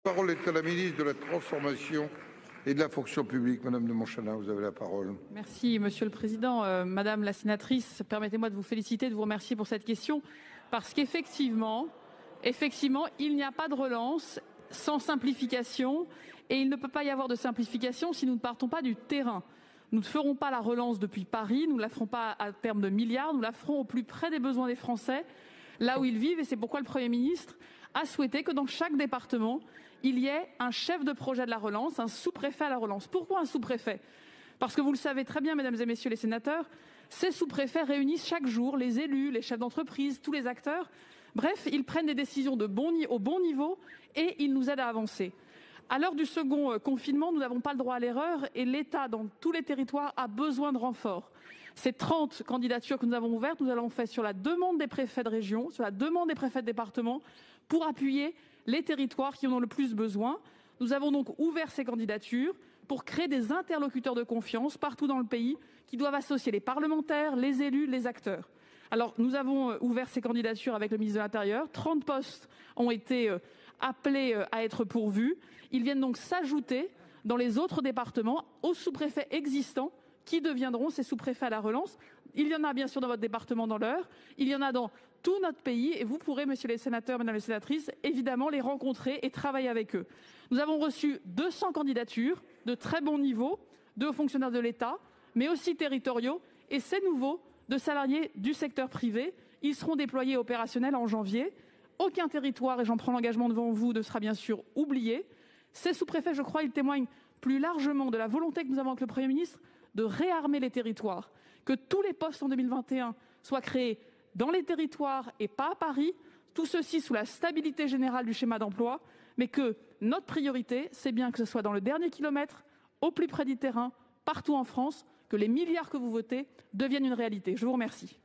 La parole est à la ministre de la Transformation et de la fonction publique. Madame de Montchalin, vous avez la parole. Merci, Monsieur le Président. Madame la sénatrice, permettez-moi de vous féliciter, de vous remercier pour cette question, parce qu'effectivement, il n'y a pas de relance sans simplification, et il ne peut pas y avoir de simplification si nous ne partons pas du terrain. Nous ne ferons pas la relance depuis Paris, nous ne la ferons pas à terme de milliards, nous la ferons au plus près des besoins des Français, là où ils vivent, et c'est pourquoi le Premier ministre a souhaité que dans chaque département, il y ait un chef de projet de la relance, un sous-préfet à la relance. Pourquoi un sous-préfet? Parce que vous le savez très bien, mesdames et messieurs les sénateurs, ces sous-préfets réunissent chaque jour les élus, les chefs d'entreprise, tous les acteurs. Bref, ils prennent des décisions au bon niveau et ils nous aident à avancer. À l'heure du second confinement, nous n'avons pas le droit à l'erreur et l'État, dans tous les territoires, a besoin de renforts. Ces 30 candidatures que nous avons ouvertes, nous allons faire sur la demande des préfets de région, sur la demande des préfets de département, pour appuyer les territoires qui en ont le plus besoin. Nous avons donc ouvert ces candidatures pour créer des interlocuteurs de confiance partout dans le pays qui doivent associer les parlementaires, les élus, les acteurs. Alors, nous avons ouvert ces candidatures avec le ministre de l'Intérieur. 30 postes ont été appelés à être pourvus. Ils viennent donc s'ajouter dans les autres départements aux sous-préfets existants qui deviendront ces sous-préfets à la relance. Il y en a bien sûr dans votre département dans l'Eure, il y en a dans tout notre pays et vous pourrez, messieurs les sénateurs, mesdames les sénatrices, évidemment les rencontrer et travailler avec eux. Nous avons reçu 200 candidatures de très bon niveau, de hauts fonctionnaires de l'État, mais aussi territoriaux, et c'est nouveau, de salariés du secteur privé. Ils seront déployés et opérationnels en janvier. Aucun territoire, et j'en prends l'engagement devant vous, ne sera bien sûr oublié. Ces sous-préfets, je crois, ils témoignent plus largement de la volonté que nous avons avec le Premier ministre de réarmer les territoires, que tous les postes en 2021 soient créés dans les territoires et pas à Paris, tout ceci sous la stabilité générale du schéma d'emploi, mais que notre priorité, c'est bien que ce soit dans le dernier kilomètre, au plus près du terrain, partout en France, que les milliards que vous votez deviennent une réalité. Je vous remercie.